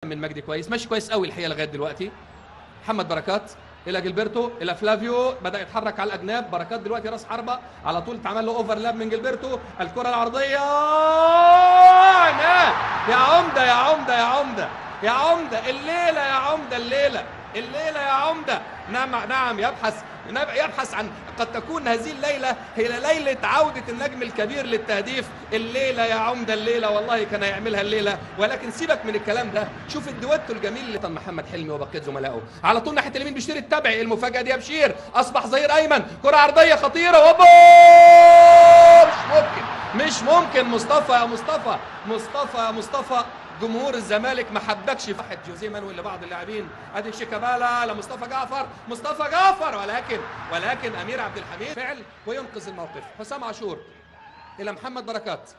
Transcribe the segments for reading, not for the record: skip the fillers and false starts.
من مجدي كويس، ماشي كويس قوي الحقيقه لغايه دلوقتي. محمد بركات الى جilberto الى فلافيو، بدا يتحرك على الاجناب. بركات دلوقتي راس حربه على طول، اتعمل له اوفرلاب من جilberto. الكره العرضيه يا عمده يا عمده يا عمده يا عمده الليله يا عمده الليله يا عمده. نعم يبحث عن، قد تكون هذه الليله هي ليله عوده النجم الكبير للتهديف. الليله يا عمده الليله، والله كان هيعملها الليله. ولكن سيبك من الكلام ده، شوف الدويتو الجميل اللي محمد حلمي وبقيه زملائه. على طول ناحيه اليمين بشير التبعي، المفاجاه دي يا بشير، اصبح ظهير ايمن. كره عرضيه خطيره، هوبا، مش ممكن مصطفى يا مصطفى. جمهور الزمالك ما حبكش واحد جوزيه مانويل لبعض اللاعبين. ادي شيكابالا لمصطفى جعفر، ولكن امير عبد الحميد فعل وينقذ الموقف. حسام عاشور الى محمد بركات.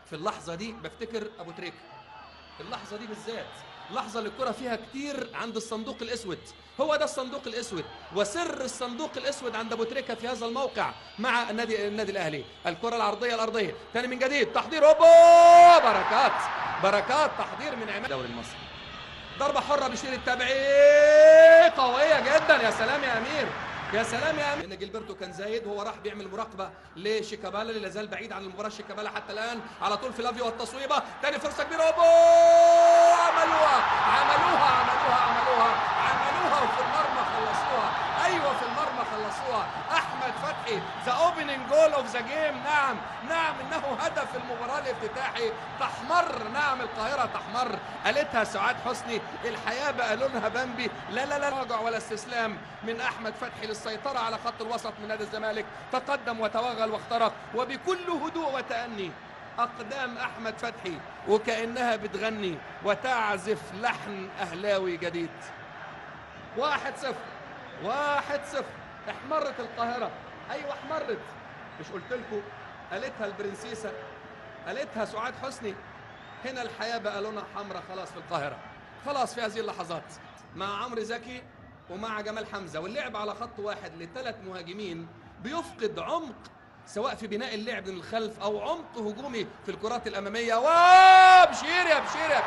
في اللحظه دي بفتكر ابو تريكه، في اللحظه دي بالذات، لحظه اللي الكره فيها كتير عند الصندوق الاسود. هو ده الصندوق الاسود، وسر الصندوق الاسود عند ابو تريكه في هذا الموقع مع النادي الاهلي. الكره العرضيه الارضيه ثاني من جديد، تحضير، هوبا، بركات تحضير من عماد الدوري المصري. ضربه حره بشير التبعي قويه جدا. يا سلام يا امير، يا سلام يا امير. ان جilberto كان زايد وهو راح بيعمل مراقبه لشيكابالا اللي لا زال بعيد عن المباراه. شيكابالا حتى الان على طول فلافيو والتصويبه، ثاني فرصه كبيره، هوبا، عملوها وفي المرمى خلصوها. ايوه في المرمى خلصوها. احمد فتحي ذا اوبننج جول اوف ذا جيم. نعم انه هدف المباراه الافتتاحي. تحمر، نعم القاهره تحمر. قالتها سعاد حسني، الحياه بقى لونها بامبي. لا راجع ولا استسلام من احمد فتحي للسيطره على خط الوسط من نادي الزمالك. تقدم وتوغل واخترق، وبكل هدوء وتأني اقدام احمد فتحي وكأنها بتغني وتعزف لحن اهلاوي جديد. 1-0. احمرت القاهره، ايوه احمرت. مش قلت لكم؟ قالتها البرنسيسه، قالتها سعاد حسني. هنا الحياه بقى لونها حمراء خلاص في القاهره، خلاص في هذه اللحظات. مع عمرو زكي ومع جمال حمزه، واللعب على خط واحد لثلاث مهاجمين بيفقد عمق، سواء في بناء اللعب من الخلف او عمق هجومي في الكرات الاماميه. وبشير يا بشير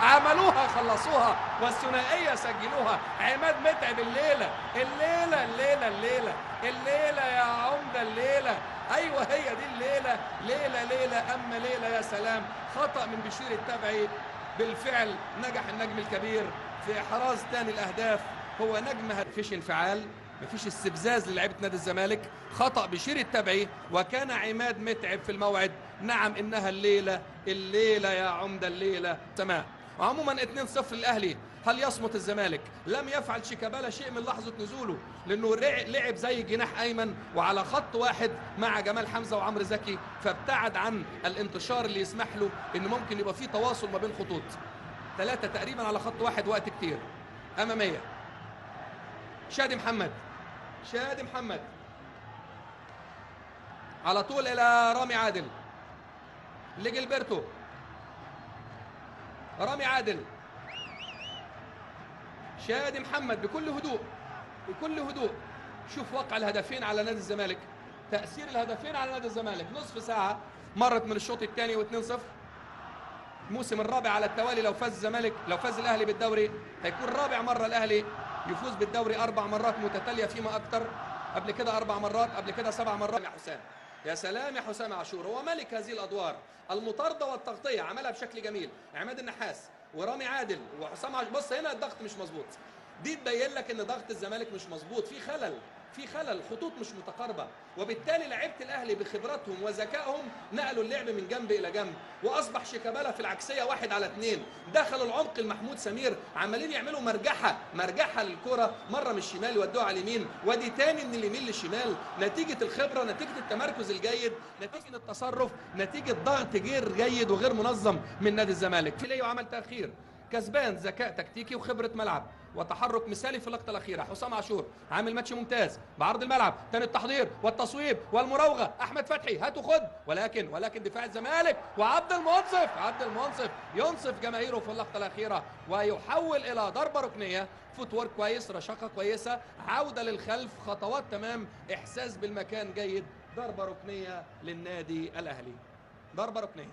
عملوها خلصوها، والثنائيه سجلوها. عماد متعب الليله يا عمده الليله. ايوه هي دي الليله، ليله اما ليله يا سلام. خطا من بشير التبعي، بالفعل نجح النجم الكبير في احراز ثاني الاهداف. هو نجم، مفيش انفعال، مفيش استفزاز للاعيبه نادي الزمالك. خطأ بشير التبعي، وكان عماد متعب في الموعد. نعم انها الليله يا عمده الليله سماء. وعموما 2-0 للاهلي. هل يصمت الزمالك؟ لم يفعل شيكابالا شيء من لحظه نزوله، لانه لعب زي جناح ايمن وعلى خط واحد مع جمال حمزه وعمرو زكي، فابتعد عن الانتشار اللي يسمح له ان ممكن يبقى فيه تواصل ما بين خطوط. 3 تقريبا على خط واحد، وقت كتير. اماميه شادي محمد على طول الى رامي عادل لجilberto. رامي عادل، شادي محمد بكل هدوء. شوف وقع الهدفين على نادي الزمالك، تأثير الهدفين على نادي الزمالك. نصف ساعة مرت من الشوط الثاني و2-0. الموسم الرابع على التوالي. لو فاز الاهلي بالدوري هيكون رابع مرة الاهلي يفوز بالدوري 4 مرات متتالية فيما اكثر. قبل كده 4 مرات، قبل كده 7 مرات. يا حسام، يا سلام يا حسام عاشور، هو ملك هذه الادوار، المطاردة والتغطية. عملها بشكل جميل عماد النحاس ورامي عادل وحسام عاشور. بص هنا الضغط مش مظبوط، دي تبين لك ان ضغط الزمالك مش مظبوط، في خلل، خطوط مش متقاربه، وبالتالي لعيبه الاهلي بخبراتهم وذكائهم نقلوا اللعب من جنب الى جنب، واصبح شيكابالا في العكسيه 1 على 2. دخلوا العمق المحمود سمير، عمالين يعملوا مرجحه للكره، مره من الشمال يودوها على اليمين، ودي تاني من اليمين للشمال. نتيجه الخبره، نتيجه التمركز الجيد، نتيجه التصرف، نتيجه ضغط غير جيد وغير منظم من نادي الزمالك. في ليه عمل تاخير، كسبان ذكاء تكتيكي وخبره ملعب وتحرك مثالي في اللقطه الاخيره. حسام عاشور عامل ماتش ممتاز بعرض الملعب، ثاني التحضير والتصويب والمراوغه. احمد فتحي هات وخد، ولكن دفاع الزمالك وعبد المنصف ينصف جماهيره في اللقطه الاخيره ويحول الى ضربه ركنيه. فوت وورك كويس، رشاقه كويسه، عوده للخلف، خطوات تمام، احساس بالمكان جيد. ضربه ركنيه للنادي الاهلي، ضربه ركنيه.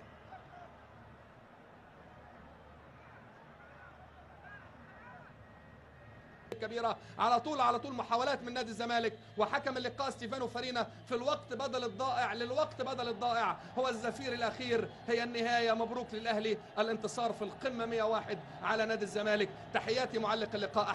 كبيرة. على طول محاولات من نادي الزمالك، وحكم اللقاء ستيفانو فارينا في الوقت بدل الضائع، للوقت بدل الضائع هو الزفير الأخير، هي النهاية. مبروك للأهلي الانتصار في القمة 101 على نادي الزمالك. تحياتي معلق اللقاء